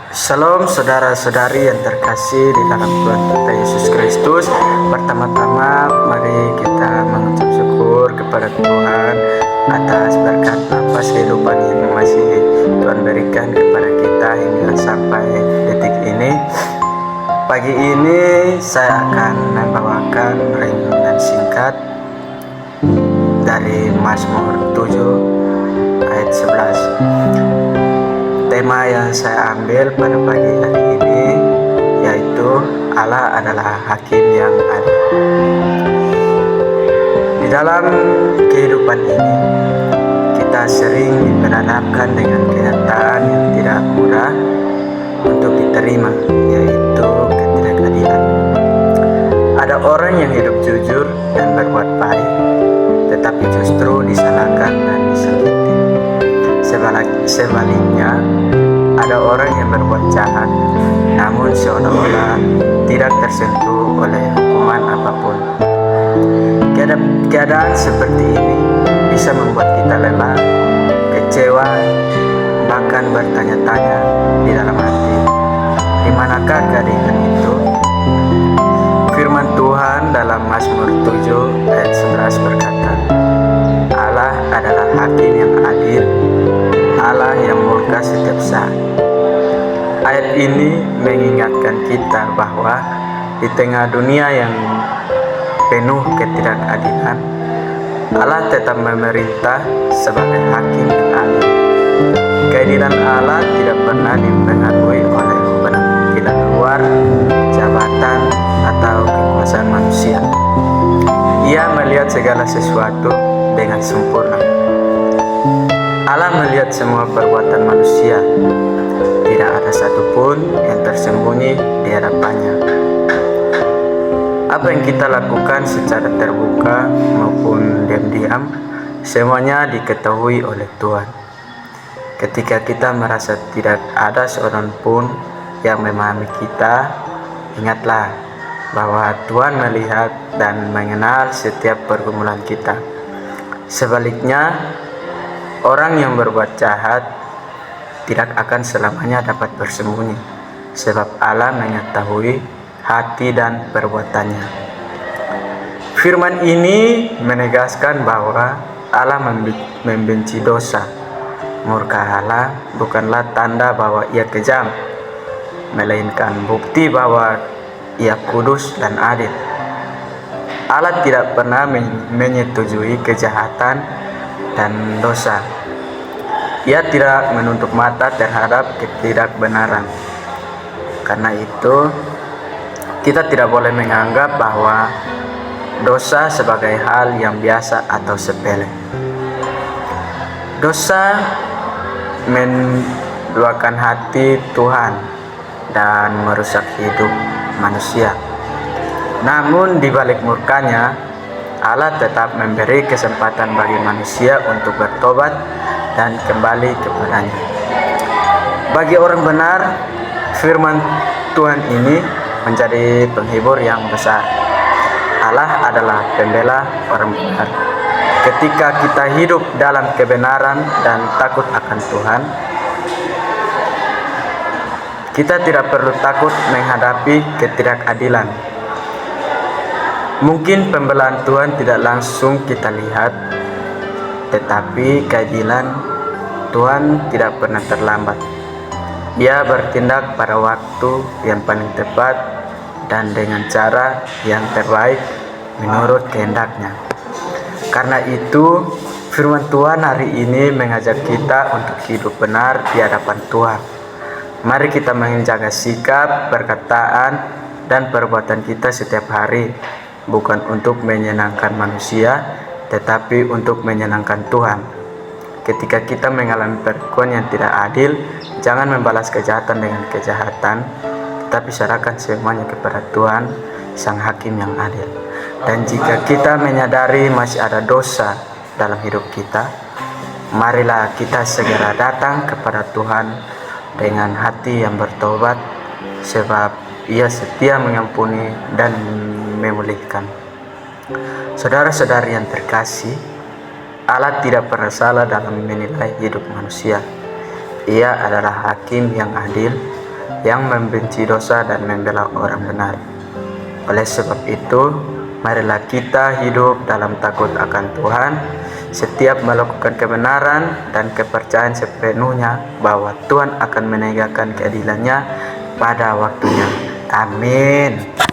Shalom saudara-saudari yang terkasih di dalam Tuhan kita Yesus Kristus. Pertama-tama mari kita mengucap syukur kepada Tuhan atas berkat nafas kehidupan yang masih Tuhan berikan kepada kita hingga sampai detik ini. Pagi ini saya akan membawakan renungan singkat dari Mazmur 7 ayat 11. Tema yang saya ambil pada pagi hari ini yaitu Allah adalah Hakim yang adil. Di dalam kehidupan ini kita sering diperhadapkan dengan kenyataan yang tidak mudah untuk diterima, yaitu ketidakadilan. Ada orang yang hidup jujur dan berbuat baik, tetapi justru disalahkan dan disakiti. Sebaliknya, ada orang yang berbuat jahat, namun seolah-olah tidak tersentuh oleh hukuman apapun. Keadaan seperti ini bisa membuat kita lelah, kecewa, bahkan bertanya-tanya di dalam hati, di manakah keadilan itu? Firman Tuhan dalam Mazmur 7 ayat 11 berkata, Allah adalah Hakim yang adil, Allah yang murka setiap saat. Ayat ini mengingatkan kita bahwa di tengah dunia yang penuh ketidakadilan, Allah tetap memerintah sebagai Hakim yang adil. Keadilan Allah tidak pernah dipengaruhi oleh penampilan luar, jabatan, atau kekuasaan manusia. Ia melihat segala sesuatu dengan sempurna. Allah melihat semua perbuatan manusia, tidak ada satupun yang tersembunyi di hadapannya. Apa yang kita lakukan secara terbuka maupun diam-diam, semuanya diketahui oleh Tuhan. Ketika kita merasa tidak ada seorang pun yang memahami kita, ingatlah bahwa Tuhan melihat dan mengenal setiap pergumulan kita. Sebaliknya, orang yang berbuat jahat tidak akan selamanya dapat bersembunyi, sebab Allah mengetahui hati dan perbuatannya. Firman ini menegaskan bahwa Allah membenci dosa. Murka Allah bukanlah tanda bahwa Ia kejam, melainkan bukti bahwa Ia kudus dan adil. Allah tidak pernah menyetujui kejahatan dan dosa. Ia tidak menutup mata terhadap ketidakbenaran. Karena itu, kita tidak boleh menganggap bahwa dosa sebagai hal yang biasa atau sepele. Dosa menduakan hati Tuhan dan merusak hidup manusia. Namun di balik murkanya, Allah tetap memberi kesempatan bagi manusia untuk bertobat dan kembali kepadanya. Bagi orang benar, firman Tuhan ini menjadi penghibur yang besar. Allah adalah pembela orang benar. Ketika kita hidup dalam kebenaran dan takut akan Tuhan, kita tidak perlu takut menghadapi ketidakadilan. Mungkin pembelaan Tuhan tidak langsung kita lihat, tetapi keadilan Tuhan tidak pernah terlambat. Ia bertindak pada waktu yang paling tepat dan dengan cara yang terbaik menurut kehendaknya. Karena itu, firman Tuhan hari ini mengajak kita untuk hidup benar di hadapan Tuhan. Mari kita menjaga sikap, perkataan, dan perbuatan kita setiap hari, bukan untuk menyenangkan manusia, tetapi untuk menyenangkan Tuhan. Ketika kita mengalami perlakuan yang tidak adil, jangan membalas kejahatan dengan kejahatan, tetapi serahkan semuanya kepada Tuhan, Sang Hakim yang adil. Dan jika kita menyadari masih ada dosa dalam hidup kita, marilah kita segera datang kepada Tuhan dengan hati yang bertobat, sebab Ia setia mengampuni dan memulihkan. Saudara-saudari yang terkasih, Allah tidak pernah salah dalam menilai hidup manusia. Ia adalah Hakim yang adil yang membenci dosa dan membela orang benar. Oleh sebab itu, marilah kita hidup dalam takut akan Tuhan, setiap melakukan kebenaran dan kepercayaan sepenuhnya bahwa Tuhan akan menegakkan keadilannya pada waktunya. Amin.